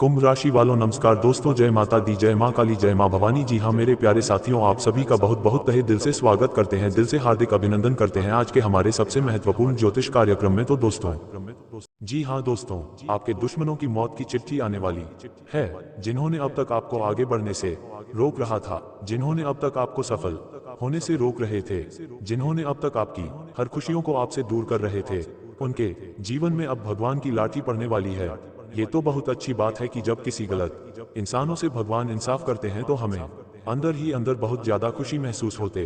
कुंभ राशि वालों नमस्कार दोस्तों, जय माता दी, जय माँ काली, जय माँ भवानी। जी हाँ मेरे प्यारे साथियों, आप सभी का बहुत बहुत तहे दिल से स्वागत करते हैं, दिल से हार्दिक अभिनंदन करते हैं आज के हमारे सबसे महत्वपूर्ण ज्योतिष कार्यक्रम में। तो दोस्तों, जी हाँ दोस्तों, आपके दुश्मनों की मौत की चिट्ठी आने वाली है, जिन्होंने अब तक आपको आगे बढ़ने से रोक रहा था, जिन्होंने अब तक आपको सफल होने से रोक रहे थे, जिन्होंने अब तक आपकी हर खुशियों को आपसे दूर कर रहे थे, उनके जीवन में अब भगवान की लाठी पड़ने वाली है। ये तो बहुत अच्छी बात है कि जब किसी गलत इंसानों से भगवान इंसाफ करते हैं तो हमें अंदर ही अंदर बहुत ज्यादा खुशी महसूस होते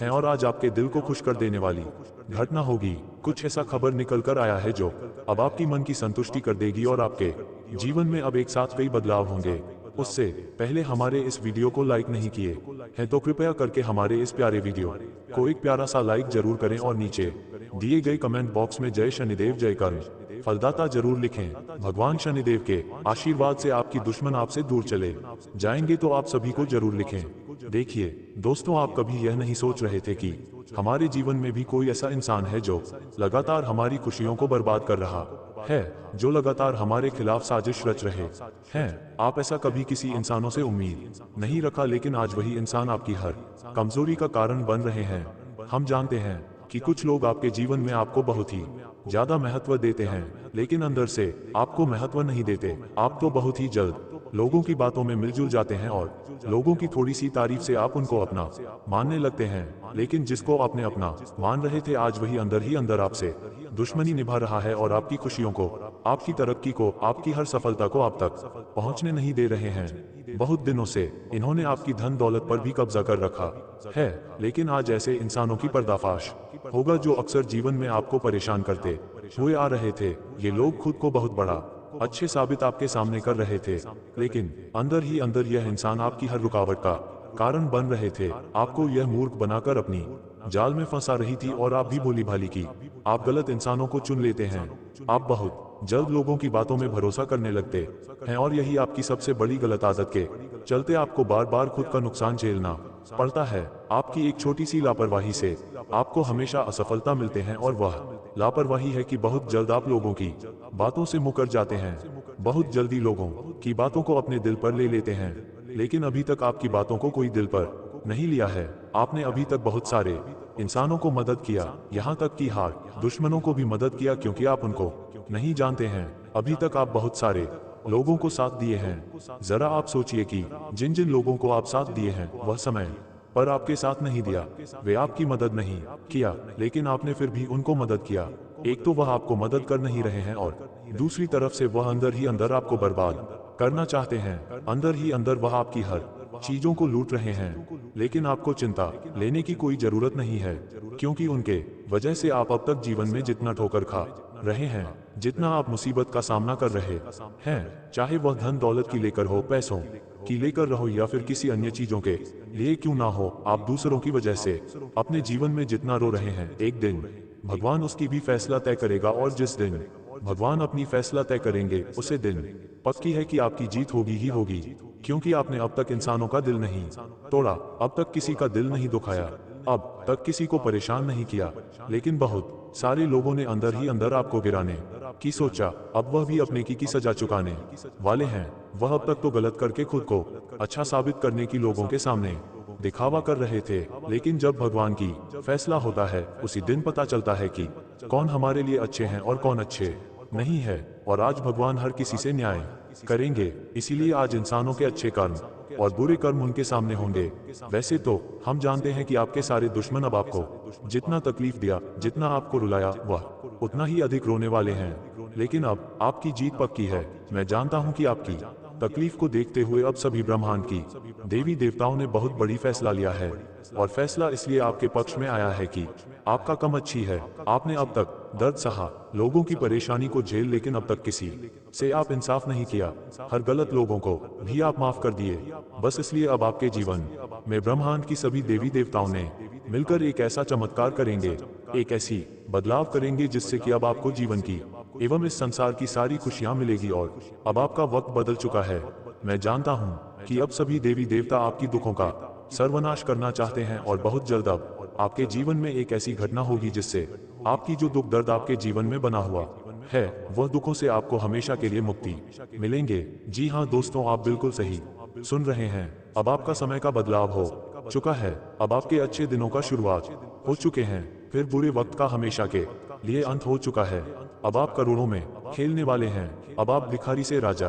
हैं। और आज आपके दिल को खुश कर देने वाली घटना होगी। कुछ ऐसा खबर निकल कर आया है जो अब आपकी मन की संतुष्टि कर देगी और आपके जीवन में अब एक साथ कई बदलाव होंगे। उससे पहले हमारे इस वीडियो को लाइक नहीं किए हैं तो कृपया करके हमारे इस प्यारे वीडियो को एक प्यारा सा लाइक जरूर करें और नीचे दिए गए कमेंट बॉक्स में जय शनिदेव जय कर्म फलदाता जरूर लिखें। भगवान शनिदेव के आशीर्वाद से आपकी दुश्मन आपसे दूर चले जाएंगे तो आप सभी को जरूर लिखें। देखिए दोस्तों, आप कभी यह नहीं सोच रहे थे कि हमारे जीवन में भी कोई ऐसा इंसान है जो लगातार हमारी खुशियों को बर्बाद कर रहा है, जो लगातार हमारे खिलाफ साजिश रच रहे हैं। आप ऐसा कभी किसी इंसानों से उम्मीद नहीं रखा, लेकिन आज वही इंसान आपकी हर कमजोरी का कारण बन रहे हैं। हम जानते हैं कि कुछ लोग आपके जीवन में आपको बहुत ही ज्यादा महत्व देते हैं, लेकिन अंदर से आपको महत्व नहीं देते। आप तो बहुत ही जल्द लोगों की बातों में मिलजुल जाते हैं और लोगों की थोड़ी सी तारीफ से आप उनको अपना मानने लगते हैं, लेकिन जिसको आपने अपना मान रहे थे आज वही अंदर ही अंदर आपसे दुश्मनी निभा रहा है और आपकी खुशियों को, आपकी तरक्की को, आपकी हर सफलता को आप तक पहुंचने नहीं दे रहे हैं। बहुत दिनों से इन्होंने आपकी धन दौलत पर भी कब्जा कर रखा है, लेकिन आज ऐसे इंसानों की पर्दाफाश होगा जो अक्सर जीवन में आपको परेशान करते हुए आ रहे थे। ये लोग खुद को बहुत बड़ा अच्छे साबित आपके सामने कर रहे थे, लेकिन अंदर ही अंदर यह इंसान आपकी हर रुकावट का कारण बन रहे थे। आपको यह मूर्ख बनाकर अपनी जाल में फंसा रही थी और आप भी भोली भाली की आप गलत इंसानों को चुन लेते हैं। आप बहुत जल्द लोगों की बातों में भरोसा करने लगते हैं और यही आपकी सबसे बड़ी गलत आदत के चलते आपको बार बार खुद का नुकसान झेलना पड़ता है। आपकी एक छोटी सी लापरवाही से आपको हमेशा असफलता मिलते हैं और वह लापरवाही है कि बहुत जल्द आप लोगों की बातों से मुकर जाते हैं, बहुत जल्दी लोगों की बातों को अपने दिल पर ले लेते हैं, लेकिन अभी तक आपकी बातों को कोई दिल पर नहीं लिया है। आपने अभी तक बहुत सारे इंसानों को मदद किया, यहाँ तक कि हार दुश्मनों को भी मदद किया, क्योंकि आप उनको नहीं जानते हैं। अभी तक आप बहुत सारे लोगों को साथ दिए हैं। जरा आप सोचिए कि जिन जिन लोगों को आप साथ दिए हैं वह समय पर आपके साथ नहीं दिया, वे आपकी मदद नहीं किया, लेकिन आपने फिर भी उनको मदद किया। एक तो वह आपको मदद कर नहीं रहे हैं और दूसरी तरफ से वह अंदर ही अंदर आपको बर्बाद करना चाहते हैं। अंदर ही अंदर वह आपकी हर चीजों को लूट रहे हैं, लेकिन आपको चिंता लेने की कोई जरूरत नहीं है, क्योंकि उनके वजह से आप अब तक जीवन में जितना ठोकर खा रहे हैं, जितना आप मुसीबत का सामना कर रहे हैं, चाहे वह धन दौलत की लेकर हो, पैसों की लेकर रहो या फिर किसी अन्य चीजों के लिए क्यों ना हो, आप दूसरों की वजह से अपने जीवन में जितना रो रहे हैं, एक दिन भगवान उसकी भी फैसला तय करेगा। और जिस दिन भगवान अपनी फैसला तय करेंगे उसे दिन पक्की है कि आपकी जीत होगी ही होगी, क्योंकि आपने अब तक इंसानों का दिल नहीं तोड़ा, अब तक किसी का दिल नहीं दुखाया, अब तक किसी को परेशान नहीं किया, लेकिन बहुत सारे लोगों ने अंदर ही अंदर आपको गिराने की सोचा। अब वह भी अपने की सजा चुकाने वाले हैं। वह अब तक तो गलत करके खुद को अच्छा साबित करने की लोगों के सामने दिखावा कर रहे थे, लेकिन जब भगवान की फैसला होता है उसी दिन पता चलता है कि कौन हमारे लिए अच्छे हैं और कौन अच्छे नहीं है। और आज भगवान हर किसी से न्याय करेंगे, इसीलिए आज इंसानों के अच्छे कर्म और बुरे कर्म उनके सामने होंगे। वैसे तो हम जानते हैं कि आपके सारे दुश्मन अब आपको जितना तकलीफ दिया, जितना आपको रुलाया, वह उतना ही अधिक रोने वाले हैं, लेकिन अब आपकी जीत पक्की है। मैं जानता हूं कि आपकी तकलीफ को देखते हुए अब सभी ब्रह्मांड की देवी देवताओं ने बहुत बड़ी फैसला लिया है, और फैसला इसलिए आपके पक्ष में आया है कि आपका कम अच्छी है। आपने अब तक दर्द सहा, लोगों की परेशानी को झेल, लेकिन अब तक किसी से आप इंसाफ नहीं किया। हर गलत लोगों को भी आप माफ कर दिए, बस इसलिए अब आपके जीवन में ब्रह्मांड की सभी देवी देवताओं ने मिलकर एक ऐसा चमत्कार करेंगे, एक ऐसी बदलाव करेंगे जिससे कि अब आपको जीवन की एवं इस संसार की सारी खुशियां मिलेगी। और अब आपका वक्त बदल चुका है। मैं जानता हूं कि अब सभी देवी देवता आपकी दुखों का सर्वनाश करना चाहते हैं, और बहुत जल्द अब आपके जीवन में एक ऐसी घटना होगी जिससे आपकी जो दुख दर्द आपके जीवन में बना हुआ है वह दुखों से आपको हमेशा के लिए मुक्ति मिलेंगे। जी हाँ दोस्तों, आप बिल्कुल सही सुन रहे हैं। अब आपका समय का बदलाव हो चुका है। अब आपके अच्छे दिनों का शुरुआत हो चुके हैं। फिर बुरे वक्त का हमेशा के लिए अंत हो चुका है। अब आप करोड़ों में खेलने वाले हैं। अब आप भिखारी से राजा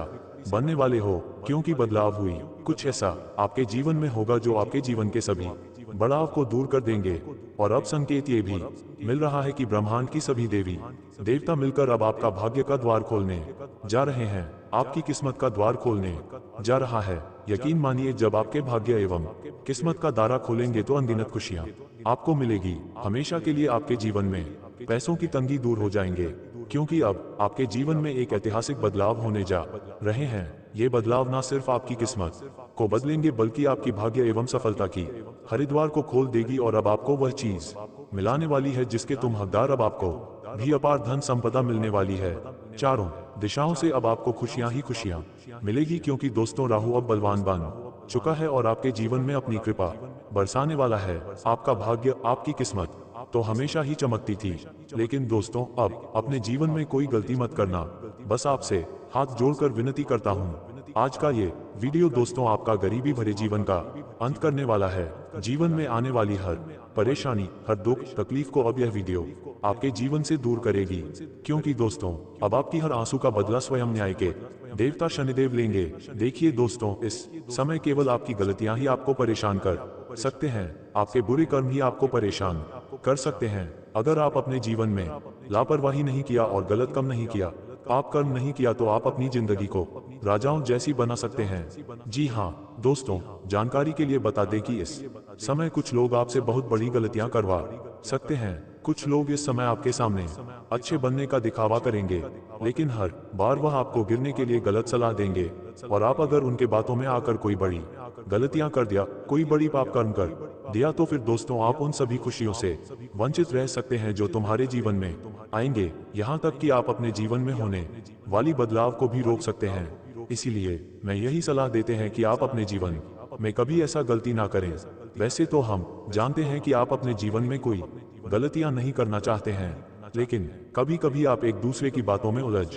बनने वाले हो, क्योंकि बदलाव हुई। कुछ ऐसा आपके जीवन में होगा जो आपके जीवन के सभी बढ़ाव को दूर कर देंगे। और अब संकेत ये भी मिल रहा है कि ब्रह्मांड की सभी देवी देवता मिलकर अब आपका भाग्य का द्वार खोलने जा रहे हैं। आपकी किस्मत का द्वार खोलने जा रहा है। यकीन मानिए, जब आपके भाग्य एवं किस्मत का दारा खोलेंगे तो अनगिनत खुशियां आपको मिलेगी। हमेशा के लिए आपके जीवन में पैसों की तंगी दूर हो जाएंगे, क्योंकि अब आपके जीवन में एक ऐतिहासिक बदलाव होने जा रहे हैं। ये बदलाव न सिर्फ आपकी किस्मत को बदलेंगे, बल्कि आपकी भाग्य एवं सफलता की हरिद्वार को खोल देगी। और अब आपको वह चीज मिलाने वाली है जिसके तुम हकदार। अब आपको भी अपार धन संपदा मिलने वाली है। चारों दिशाओं से अब आपको खुशियां ही खुशियां मिलेगी, क्योंकि दोस्तों राहु अब बलवान बन चुका है और आपके जीवन में अपनी कृपा बरसाने वाला है। आपका भाग्य, आपकी किस्मत तो हमेशा ही चमकती थी, लेकिन दोस्तों अब अपने जीवन में कोई गलती मत करना। बस आपसे हाथ जोड़कर विनती करता हूँ। आज का ये वीडियो दोस्तों आपका गरीबी भरे जीवन का अंत करने वाला है। जीवन में आने वाली हर परेशानी, हर दुख तकलीफ को अब यह वीडियो आपके जीवन से दूर करेगी, क्योंकि दोस्तों अब आपकी हर आंसू का बदला स्वयं न्याय के देवता शनिदेव लेंगे। देखिए दोस्तों, इस समय केवल आपकी गलतियां ही आपको परेशान कर सकते हैं। आपके बुरे कर्म ही आपको परेशान कर सकते हैं। अगर आप अपने जीवन में लापरवाही नहीं किया और गलत काम नहीं किया, पाप कर्म नहीं किया, तो आप अपनी जिंदगी को राजाओं जैसी बना सकते हैं। जी हाँ दोस्तों, जानकारी के लिए बता दें कि इस समय कुछ लोग आपसे बहुत बड़ी गलतियां करवा सकते हैं। कुछ लोग इस समय आपके सामने अच्छे बनने का दिखावा करेंगे, लेकिन हर बार वह आपको गिरने के लिए गलत सलाह देंगे। और आप अगर उनके बातों में आकर कोई बड़ी गलतियां कर दिया, कोई बड़ी पाप कर्म कर दिया, तो फिर दोस्तों आप उन सभी खुशियों से वंचित रह सकते हैं जो तुम्हारे जीवन में आएंगे। यहाँ तक कि आप अपने जीवन में होने वाली बदलाव को भी रोक सकते हैं। इसीलिए मैं यही सलाह देते हैं कि आप अपने जीवन में कभी ऐसा गलती ना करें। वैसे तो हम जानते हैं कि आप अपने जीवन में कोई गलतियां नहीं करना चाहते हैं, लेकिन कभी कभी आप एक दूसरे की बातों में उलझ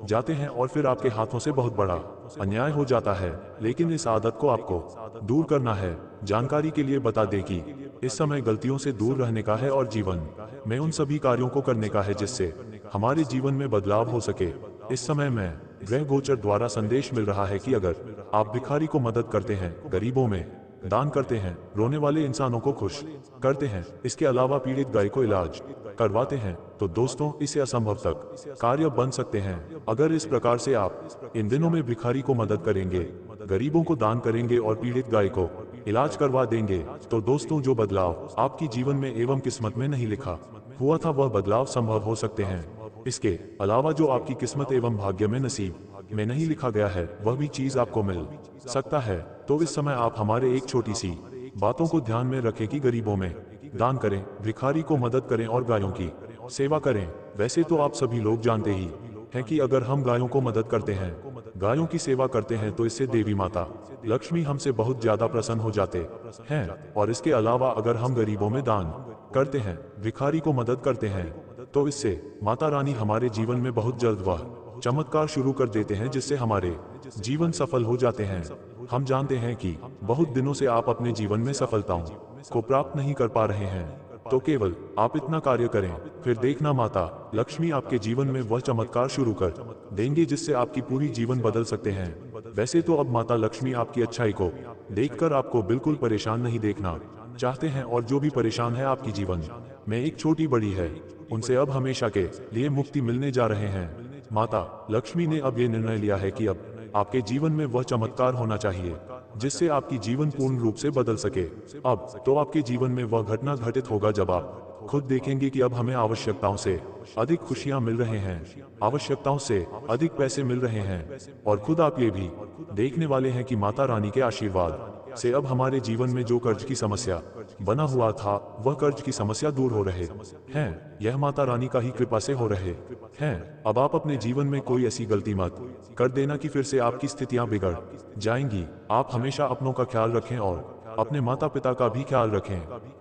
जाते हैं और फिर आपके हाथों से बहुत बड़ा अन्याय हो जाता है। लेकिन इस आदत को आपको दूर करना है। जानकारी के लिए बता दें कि इस समय गलतियों से दूर रहने का है और जीवन में उन सभी कार्यों को करने का है जिससे हमारे जीवन में बदलाव हो सके। इस समय में ग्रह गोचर द्वारा संदेश मिल रहा है कि अगर आप भिखारी को मदद करते हैं, गरीबों में दान करते हैं, रोने वाले इंसानों को खुश करते हैं, इसके अलावा पीड़ित गाय को इलाज करवाते हैं, तो दोस्तों इससे असंभव तक कार्य बन सकते हैं। अगर इस प्रकार से आप इन दिनों में भिखारी को मदद करेंगे, गरीबों को दान करेंगे और पीड़ित गाय को इलाज करवा देंगे, तो दोस्तों जो बदलाव आपकी जीवन में एवं किस्मत में नहीं लिखा हुआ था, वह बदलाव संभव हो सकते हैं। इसके अलावा जो आपकी किस्मत एवं भाग्य में नसीब में नहीं लिखा गया है, वह भी चीज आपको मिल सकता है। तो इस समय आप हमारे एक छोटी सी बातों को ध्यान में रखें कि गरीबों में दान करें, भिखारी को मदद करें और गायों की सेवा करें। वैसे तो आप सभी लोग जानते ही हैं कि अगर हम गायों को मदद करते हैं, गायों की सेवा करते हैं, तो इससे देवी माता लक्ष्मी हमसे बहुत ज्यादा प्रसन्न हो जाते हैं। और इसके अलावा अगर हम गरीबों में दान करते हैं, भिखारी को मदद करते हैं, तो इससे माता रानी हमारे जीवन में बहुत जल्द वह चमत्कार शुरू कर देते हैं जिससे हमारे जीवन सफल हो जाते हैं। हम जानते हैं कि बहुत दिनों से आप अपने जीवन में सफलताओं को प्राप्त नहीं कर पा रहे हैं, तो केवल आप इतना कार्य करें, फिर देखना माता लक्ष्मी आपके जीवन में वह चमत्कार शुरू कर देंगे जिससे आपकी पूरी जीवन बदल सकते हैं। वैसे तो अब माता लक्ष्मी आपकी अच्छाई को देखकर आपको बिल्कुल परेशान नहीं देखना चाहते हैं, और जो भी परेशान है आपकी जीवन में एक छोटी बड़ी है, उनसे अब हमेशा के लिए मुक्ति मिलने जा रहे हैं। माता लक्ष्मी ने अब ये निर्णय लिया है कि अब आपके जीवन में वह चमत्कार होना चाहिए जिससे आपकी जीवन पूर्ण रूप से बदल सके। अब तो आपके जीवन में वह घटना घटित होगा जब आप खुद देखेंगे कि अब हमें आवश्यकताओं से अधिक खुशियां मिल रहे हैं, आवश्यकताओं से अधिक पैसे मिल रहे हैं, और खुद आप ये भी देखने वाले हैं कि माता रानी के आशीर्वाद से अब हमारे जीवन में जो कर्ज की समस्या बना हुआ था, वह कर्ज की समस्या दूर हो रहे हैं। यह माता रानी का ही कृपा से हो रहे हैं। अब आप अपने जीवन में कोई ऐसी गलती मत कर देना कि फिर से आपकी स्थितियां बिगड़ जाएंगी। आप हमेशा अपनों का ख्याल रखें और अपने माता पिता का भी ख्याल रखें।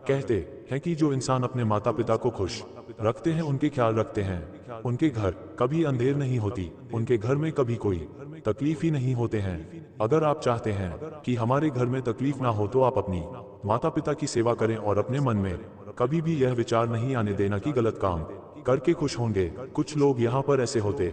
कहते हैं कि जो इंसान अपने माता पिता को खुश रखते हैं उनके ख्याल रखते हैं, उनके घर कभी अंधेर नहीं होती, उनके घर में कभी कोई तकलीफ ही नहीं होते हैं। अगर आप चाहते हैं कि हमारे घर में तकलीफ ना हो तो आप अपनी माता पिता की सेवा करें और अपने मन में कभी भी यह विचार नहीं आने देना कि गलत काम करके खुश होंगे। कुछ लोग यहाँ पर ऐसे होते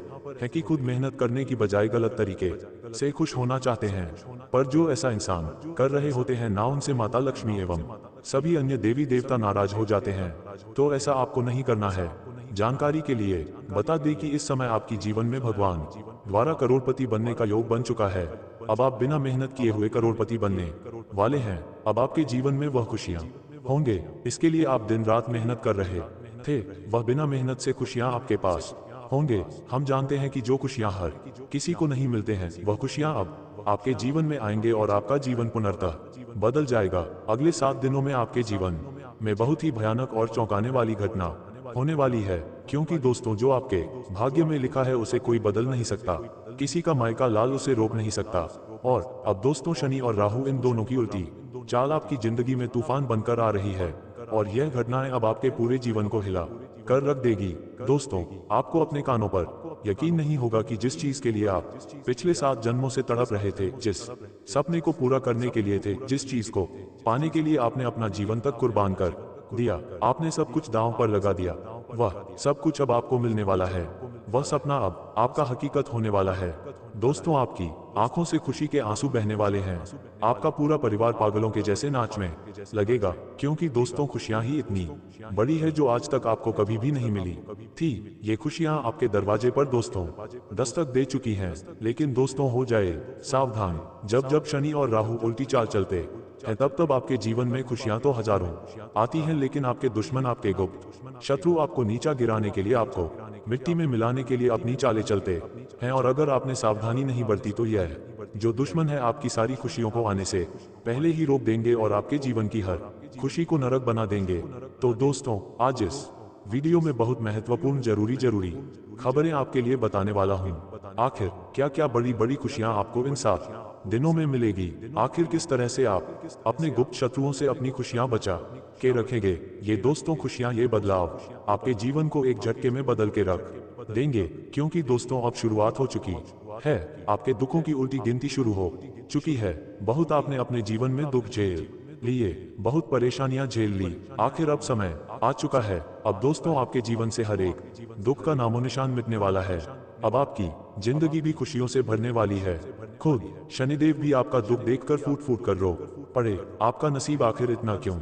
हैं कि खुद मेहनत करने की बजाय गलत तरीके से खुश होना चाहते हैं, पर जो ऐसा इंसान कर रहे होते हैं ना उनसे माता लक्ष्मी एवं सभी अन्य देवी देवता नाराज हो जाते हैं। तो ऐसा आपको नहीं करना है। जानकारी के लिए बता दें कि इस समय आपकी जीवन में भगवान द्वारा करोड़पति बनने का योग बन चुका है। अब आप बिना मेहनत किए हुए करोड़पति बनने वाले हैं। अब आपके जीवन में वह खुशियां होंगे इसके लिए आप दिन रात मेहनत कर रहे थे, वह बिना मेहनत से खुशियां आपके पास होंगे। हम जानते हैं कि जो खुशियां हर किसी को नहीं मिलते हैं वह खुशियां अब आपके जीवन में आएंगे और आपका जीवन पुनर्तः बदल जाएगा। अगले 7 दिनों में आपके जीवन में बहुत ही भयानक और चौंकाने वाली घटना होने वाली है, क्योंकि दोस्तों जो आपके भाग्य में लिखा है उसे कोई बदल नहीं सकता, किसी का मायका लाल उसे रोक नहीं सकता। और अब दोस्तों शनि और राहु इन दोनों की उल्टी चाल आपकी जिंदगी में तूफान बनकर आ रही है और यह घटनाएं अब आपके पूरे जीवन को हिला कर रख देगी। दोस्तों आपको अपने कानों पर यकीन नहीं होगा कि जिस चीज के लिए आप पिछले 7 जन्मों से तड़प रहे थे, जिस सपने को पूरा करने के लिए थे, जिस चीज को पाने के लिए आपने अपना जीवन तक कुर्बान कर दिया, आपने सब कुछ दांव पर लगा दिया, वह सब कुछ अब आपको मिलने वाला है। वह सपना अब आपका हकीकत होने वाला है। दोस्तों आपकी आंखों से खुशी के आंसू बहने वाले हैं। आपका पूरा परिवार पागलों के जैसे नाच में लगेगा, क्योंकि दोस्तों खुशियां ही इतनी बड़ी है जो आज तक आपको कभी भी नहीं मिली थी। ये खुशियां आपके दरवाजे पर दोस्तों दस्तक दे चुकी हैं। लेकिन दोस्तों हो जाए सावधान, जब जब शनि और राहु उल्टी चाल चलते हैं तब तब आपके जीवन में खुशियां तो हजारों आती हैं, लेकिन आपके दुश्मन, आपके गुप्त शत्रु आपको नीचा गिराने के लिए, आपको मिट्टी में मिलाने के लिए अपनी चालें चलते हैं। और अगर आपने सावधानी नहीं बरती तो यह जो दुश्मन है आपकी सारी खुशियों को आने से पहले ही रोक देंगे और आपके जीवन की हर खुशी को नरक बना देंगे। तो दोस्तों आज इस वीडियो में बहुत महत्वपूर्ण जरूरी खबरें आपके लिए बताने वाला हूं। आखिर क्या क्या बड़ी बड़ी खुशियां आपको इन 7 दिनों में मिलेगी, आखिर किस तरह से आप अपने गुप्त शत्रुओं से अपनी खुशियां बचा के रखेंगे। ये दोस्तों खुशियां, ये बदलाव आपके जीवन को एक झटके में बदल के रख देंगे, क्योंकि दोस्तों अब शुरुआत हो चुकी है। आपके दुखों की उल्टी गिनती शुरू हो चुकी है। बहुत आपने अपने जीवन में दुख झेल लिए, बहुत परेशानियां झेल ली, आखिर अब समय आ चुका है। अब दोस्तों आपके जीवन से हर एक दुख का नामो निशान मिटने वाला है। अब आपकी जिंदगी भी खुशियों से भरने वाली है। खुद शनिदेव भी आपका दुख देखकर फूट फूट कर रो पड़े। आपका नसीब आखिर इतना क्यों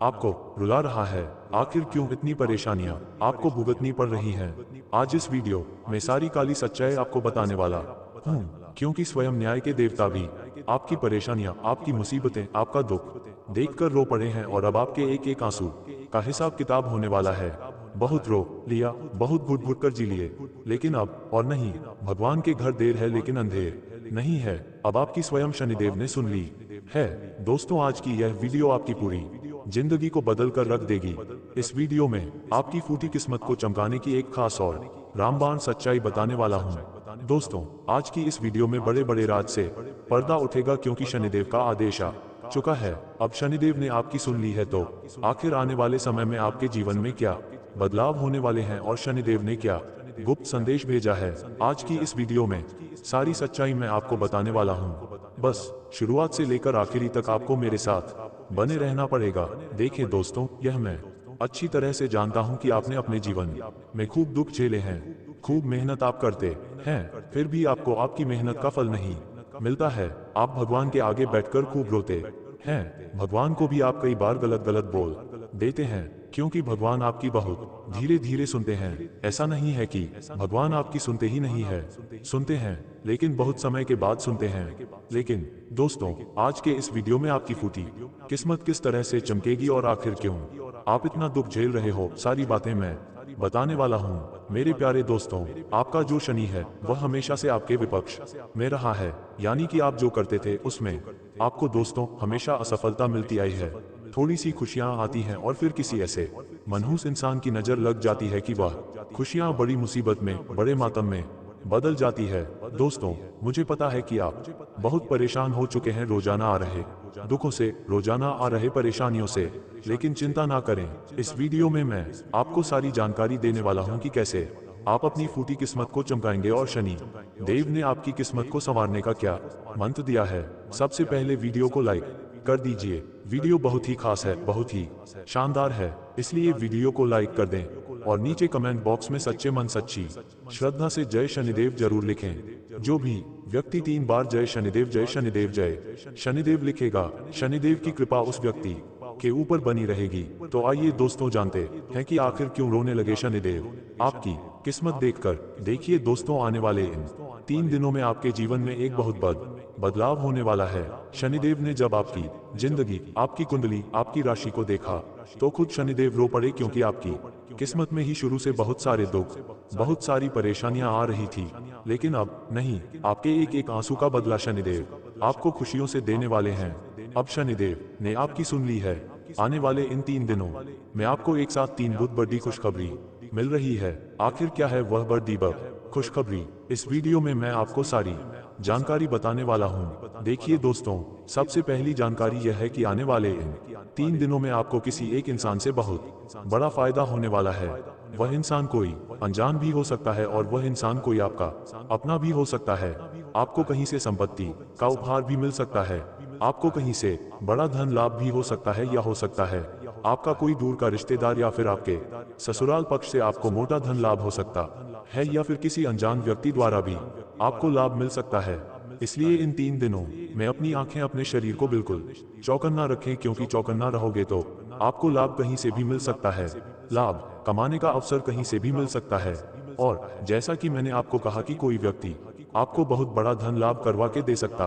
आपको रुला रहा है, आखिर क्यों इतनी परेशानियां आपको भुगतनी पड़ रही हैं। आज इस वीडियो में सारी काली सच्चाई आपको बताने वाला हूँ, क्योंकि स्वयं न्याय के देवता भी आपकी परेशानियां, आपकी मुसीबतें, आपका दुख देखकर रो पड़े हैं और अब आपके एक एक आंसू का हिसाब किताब होने वाला है। बहुत रो लिया, बहुत घुट घुट कर जी लिए, लेकिन अब और नहीं। भगवान के घर देर है लेकिन अंधेर नहीं है। अब आपकी स्वयं शनिदेव ने सुन ली है। दोस्तों आज की यह वीडियो आपकी पूरी जिंदगी को बदल कर रख देगी। इस वीडियो में आपकी फूटी किस्मत को चमकाने की एक खास और रामबाण सच्चाई बताने वाला हूँ। दोस्तों आज की इस वीडियो में बड़े बड़े राज से पर्दा उठेगा, क्योंकि शनिदेव का आदेश आ चुका है। अब शनिदेव ने आपकी सुन ली है तो आखिर आने वाले समय में आपके जीवन में क्या बदलाव होने वाले हैं और शनिदेव ने क्या गुप्त संदेश भेजा है, आज की इस वीडियो में सारी सच्चाई मैं आपको बताने वाला हूँ। बस शुरुआत से लेकर आखिरी तक आपको मेरे साथ बने रहना पड़ेगा। देखें दोस्तों, यह मैं अच्छी तरह से जानता हूँ कि आपने अपने जीवन में खूब दुख झेले हैं, खूब मेहनत आप करते हैं, फिर भी आपको आपकी मेहनत का फल नहीं मिलता है। आप भगवान के आगे बैठकर खूब रोते हैं। भगवान को भी आप कई बार गलत बोल देते हैं, क्योंकि भगवान आपकी बहुत धीरे धीरे सुनते हैं। ऐसा नहीं है कि भगवान आपकी सुनते ही नहीं है, सुनते हैं, लेकिन बहुत समय के बाद सुनते हैं। लेकिन दोस्तों आज के इस वीडियो में आपकी फूटी किस्मत किस तरह से चमकेगी और आखिर क्यों आप इतना दुख झेल रहे हो, सारी बातें मैं बताने वाला हूँ। मेरे प्यारे दोस्तों, आपका जो शनि है वह हमेशा से आपके विपक्ष में रहा है, यानी कि आप जो करते थे उसमें आपको दोस्तों हमेशा असफलता मिलती आई है। थोड़ी सी खुशियां आती हैं और फिर किसी ऐसे मनहूस इंसान की नजर लग जाती है कि वह खुशियां बड़ी मुसीबत में, बड़े मातम में बदल जाती है। दोस्तों मुझे पता है कि आप बहुत परेशान हो चुके हैं रोजाना आ रहे दुखों से, रोजाना आ रहे परेशानियों से, लेकिन चिंता ना करें। इस वीडियो में मैं आपको सारी जानकारी देने वाला हूं कि कैसे आप अपनी फूटी किस्मत को चमकाएंगे और शनि देव ने आपकी किस्मत को संवारने का क्या मंत्र दिया है। सबसे पहले वीडियो को लाइक कर दीजिए। वीडियो बहुत ही खास है, बहुत ही शानदार है, इसलिए वीडियो को लाइक कर दें और नीचे कमेंट बॉक्स में सच्चे मन सच्ची श्रद्धा से जय शनिदेव जरूर लिखें। जो भी व्यक्ति 3 बार जय शनिदेव जय शनिदेव लिखेगा, शनिदेव की कृपा उस व्यक्ति के ऊपर बनी रहेगी। तो आइए दोस्तों जानते हैं कि आखिर क्यों रोने लगे शनिदेव आपकी किस्मत देखकर। देखिए दोस्तों, आने वाले इन 3 दिनों में आपके जीवन में एक बहुत बदलाव होने वाला है। शनिदेव ने जब आपकी जिंदगी, आपकी कुंडली, आपकी राशि को देखा तो खुद शनिदेव रो पड़े, क्योंकि आपकी किस्मत में ही शुरू से बहुत सारे दुख, बहुत सारी परेशानियां आ रही थी। लेकिन अब नहीं, आपके एक एक आंसू का बदला शनिदेव आपको खुशियों से देने वाले हैं। अब शनिदेव ने आपकी सुन ली है। आने वाले इन 3 दिनों में आपको एक साथ 3 बहुत बड़ी खुशखबरी मिल रही है। आखिर क्या है वह बड़ी खुशखबरी? इस वीडियो में मैं आपको सारी जानकारी बताने वाला हूं। देखिए दोस्तों, सबसे पहली जानकारी यह है कि आने वाले इन 3 दिनों में आपको किसी एक इंसान से बहुत बड़ा फायदा होने वाला है। वह इंसान कोई अनजान भी हो सकता है और वह इंसान कोई आपका अपना भी हो सकता है। आपको कहीं से संपत्ति का उपहार भी मिल सकता है। आपको कहीं से बड़ा धन लाभ भी हो सकता है, या हो सकता है आपका कोई दूर का रिश्तेदार या फिर आपके ससुराल पक्ष से आपको मोटा धन लाभ हो सकता है, या फिर किसी अनजान व्यक्ति द्वारा भी आपको लाभ मिल सकता है। इसलिए इन 3 दिनों में अपनी आंखें, अपने शरीर को बिल्कुल चौकन्ना रखें, क्योंकि चौकन्ना रहोगे तो आपको लाभ कहीं से भी मिल सकता है। लाभ कमाने का अवसर कहीं से भी मिल सकता है। और जैसा कि मैंने आपको कहा कि कोई व्यक्ति आपको बहुत बड़ा धन लाभ करवा के दे सकता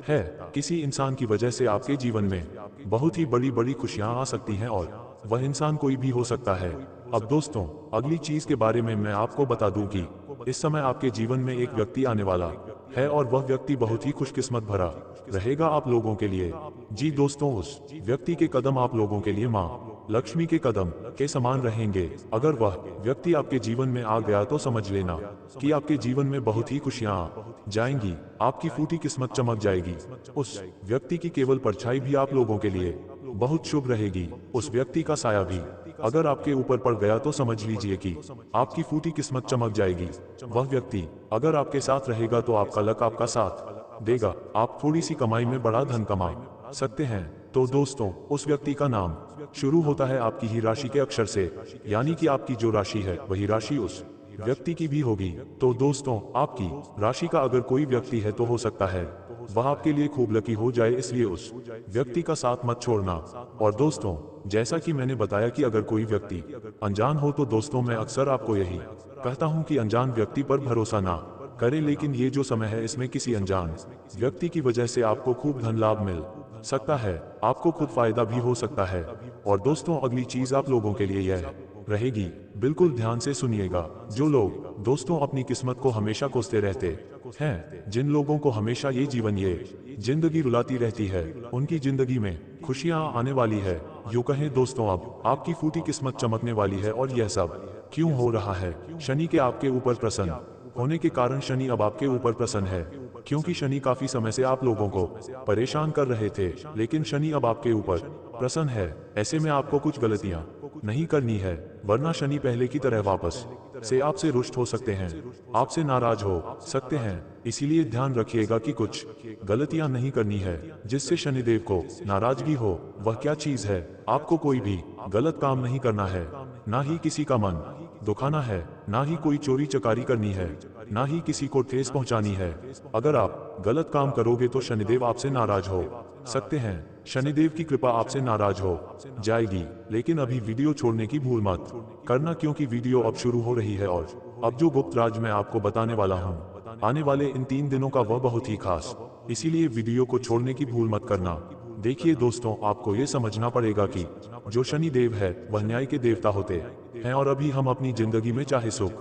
है। किसी इंसान की वजह से आपके जीवन में बहुत ही बड़ी बड़ी खुशियां आ सकती हैं, और वह इंसान कोई भी हो सकता है। अब दोस्तों, अगली चीज के बारे में मैं आपको बता दूं कि इस समय आपके जीवन में एक व्यक्ति आने वाला है, और वह व्यक्ति बहुत ही खुशकिस्मत भरा रहेगा आप लोगों के लिए। जी दोस्तों, उस व्यक्ति के कदम आप लोगों के लिए माँ लक्ष्मी के कदम के समान रहेंगे। अगर वह व्यक्ति आपके जीवन में आ गया तो समझ लेना कि आपके जीवन में बहुत ही खुशियां आ जाएंगी। आपकी फूटी किस्मत चमक जाएगी। उस व्यक्ति की केवल परछाई भी आप लोगों के लिए बहुत शुभ रहेगी। उस व्यक्ति का साया भी अगर आपके ऊपर पड़ गया तो समझ लीजिए कि आपकी फूटी किस्मत चमक जाएगी। वह व्यक्ति अगर आपके साथ रहेगा तो आपका लक आपका साथ देगा। आप थोड़ी सी कमाई में बड़ा धन कमा सकते हैं। तो दोस्तों, उस व्यक्ति का नाम शुरू होता है आपकी ही राशि के अक्षर से, यानी कि आपकी जो राशि है वही राशि उस व्यक्ति की भी होगी। तो दोस्तों, आपकी राशि का अगर कोई व्यक्ति है तो हो सकता है वह आपके लिए खूब लकी हो जाए, इसलिए उस व्यक्ति का साथ मत छोड़ना। और दोस्तों, जैसा कि मैंने बताया कि अगर कोई व्यक्ति अनजान हो तो दोस्तों मैं अक्सर आपको यही कहता हूं कि अनजान व्यक्ति पर भरोसा ना करें। लेकिन ये जो समय है इसमें किसी अनजान व्यक्ति की वजह से आपको खूब धन लाभ मिल सकता है, आपको खुद फायदा भी हो सकता है। और दोस्तों, अगली चीज आप लोगों के लिए यह रहेगी, बिल्कुल ध्यान से सुनिएगा। जो लोग दोस्तों अपनी किस्मत को हमेशा कोसते रहते हैं, जिन लोगों को हमेशा ये जीवन, ये जिंदगी रुलाती रहती है, उनकी जिंदगी में खुशियां आने वाली है। यूं कहें दोस्तों, अब आपकी फूटी किस्मत चमकने वाली है। और यह सब क्यों हो रहा है? शनि के आपके ऊपर प्रसन्न होने के कारण शनि अब आपके ऊपर प्रसन्न है, क्योंकि शनि काफी समय से आप लोगों को परेशान कर रहे थे, लेकिन शनि अब आपके ऊपर प्रसन्न है। ऐसे में आपको कुछ गलतियां नहीं करनी है, वरना शनि पहले की तरह वापस से आपसे रुष्ट हो सकते हैं, आपसे नाराज हो सकते हैं। इसीलिए ध्यान रखिएगा कि कुछ गलतियां नहीं करनी है जिससे शनिदेव को नाराजगी हो। वह क्या चीज है? आपको कोई भी गलत काम नहीं करना है, ना ही किसी का मन दुखाना है, ना ही कोई चोरी चकारी करनी है, ना ही किसी को ठेस पहुंचानी है। अगर आप गलत काम करोगे तो शनिदेव आपसे नाराज हो सकते हैं, शनिदेव की कृपा आपसे नाराज हो जाएगी। लेकिन अभी वीडियो छोड़ने की भूल मत करना, क्योंकि वीडियो अब शुरू हो रही है। और अब जो गुप्त राज मैं आपको बताने वाला हूँ आने वाले इन 3 दिनों का, वह बहुत ही खास, इसीलिए वीडियो को छोड़ने की भूल मत करना। देखिए दोस्तों, आपको ये समझना पड़ेगा कि जो शनि देव है वह न्याय के देवता होते हैं, और अभी हम अपनी जिंदगी में चाहे सुख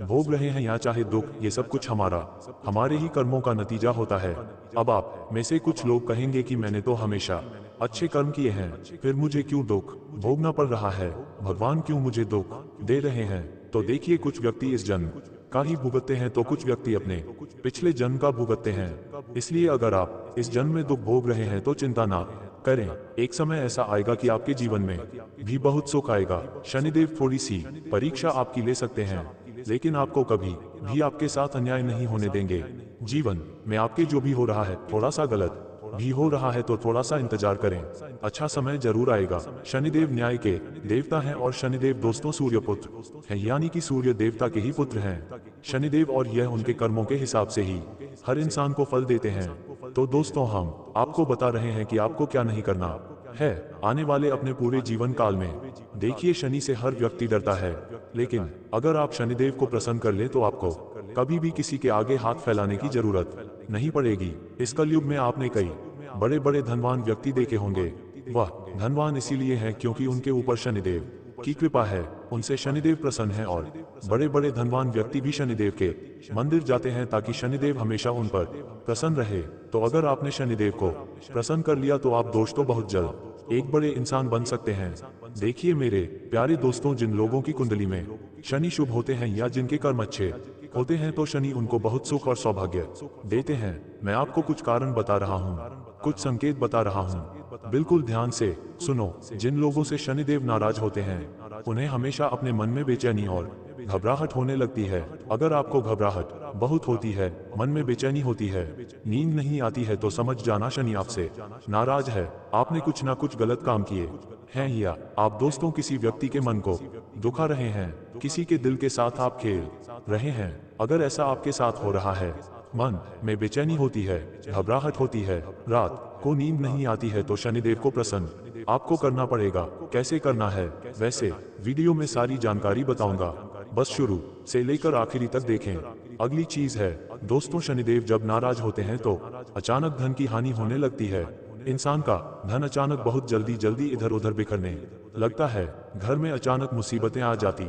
भोग रहे हैं या चाहे दुख, ये सब कुछ हमारे ही कर्मों का नतीजा होता है। अब आप में से कुछ लोग कहेंगे कि मैंने तो हमेशा अच्छे कर्म किए हैं, फिर मुझे क्यों दुख भोगना पड़ रहा है? भगवान क्यों मुझे दुख दे रहे हैं? तो देखिए, कुछ व्यक्ति इस जन्म का ही भुगतते हैं, तो कुछ व्यक्ति अपने पिछले जन्म का भुगतते हैं। इसलिए अगर आप इस जन्म में दुख भोग रहे हैं तो चिंता ना करें, एक समय ऐसा आएगा कि आपके जीवन में भी बहुत सुख आएगा। शनिदेव थोड़ी सी परीक्षा आपकी ले सकते हैं, लेकिन आपको कभी भी आपके साथ अन्याय नहीं होने देंगे। जीवन में आपके जो भी हो रहा है, थोड़ा सा गलत भी हो रहा है तो थोड़ा सा इंतजार करें, अच्छा समय जरूर आएगा। शनिदेव न्याय के देवता हैं और शनिदेव दोस्तों सूर्य पुत्र हैं, यानी कि सूर्य देवता के ही पुत्र हैं शनिदेव, और यह उनके कर्मों के हिसाब से ही हर इंसान को फल देते हैं। तो दोस्तों, हम आपको बता रहे हैं कि आपको क्या नहीं करना है आने वाले अपने पूरे जीवन काल में। देखिए, शनि से हर व्यक्ति डरता है, लेकिन अगर आप शनिदेव को प्रसन्न कर ले तो आपको कभी भी किसी के आगे हाथ फैलाने की जरूरत नहीं पड़ेगी। इस कलयुग में आपने कई बड़े बड़े धनवान व्यक्ति देखे होंगे। वह धनवान इसीलिए हैं क्योंकि उनके ऊपर शनिदेव की कृपा है, उनसे शनिदेव प्रसन्न है, और बड़े बड़े धनवान व्यक्ति भी शनिदेव के मंदिर जाते हैं ताकि शनिदेव हमेशा उन पर प्रसन्न रहे। तो अगर आपने शनिदेव को प्रसन्न कर लिया तो आप दोस्तों बहुत जल्द एक बड़े इंसान बन सकते हैं। देखिए मेरे प्यारे दोस्तों, जिन लोगों की कुंडली में शनि शुभ होते हैं या जिनके कर्म अच्छे होते हैं तो शनि उनको बहुत सुख और सौभाग्य देते हैं। मैं आपको कुछ कारण बता रहा हूँ, कुछ संकेत बता रहा हूँ, बिल्कुल ध्यान से सुनो। जिन लोगों से शनिदेव नाराज होते हैं उन्हें हमेशा अपने मन में बेचैनी और घबराहट होने लगती है। अगर आपको घबराहट बहुत होती है, मन में बेचैनी होती है, नींद नहीं आती है तो समझ जाना शनि आपसे नाराज है। आपने कुछ ना कुछ गलत काम किए हैं या आप दोस्तों किसी व्यक्ति के मन को दुखा रहे हैं, किसी के दिल के साथ आप खेल रहे हैं। अगर ऐसा आपके साथ हो रहा है, मन में बेचैनी होती है, घबराहट होती है, रात को नींद नहीं आती है तो शनिदेव को प्रसन्न आपको करना पड़ेगा। कैसे करना है वैसे वीडियो में सारी जानकारी बताऊंगा, बस शुरू से लेकर आखिरी तक देखें। अगली चीज है दोस्तों, शनिदेव जब नाराज होते हैं तो अचानक धन की हानि होने लगती है। इंसान का धन अचानक बहुत जल्दी जल्दी इधर उधर बिखरने लगता है, घर में अचानक मुसीबतें आ जाती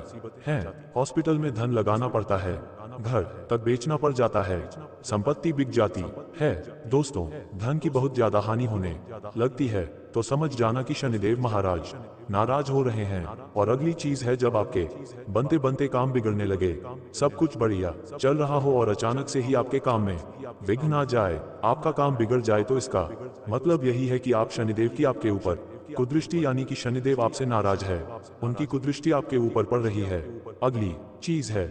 हैं, हॉस्पिटल में धन लगाना पड़ता है, घर तक बेचना पड़ जाता है, संपत्ति बिक जाती है। दोस्तों, धन की बहुत ज्यादा हानि होने लगती है तो समझ जाना कि शनिदेव महाराज नाराज हो रहे हैं। और अगली चीज है, जब आपके बनते बनते काम बिगड़ने लगे, सब कुछ बढ़िया चल रहा हो और अचानक से ही आपके काम में विघ्न आ जाए, आपका काम बिगड़ जाए, तो इसका मतलब यही है कि आप शनिदेव की आपके ऊपर कुदृष्टि, यानी कि शनिदेव आपसे नाराज है, उनकी कुदृष्टि आपके ऊपर पड़ रही है। अगली चीज है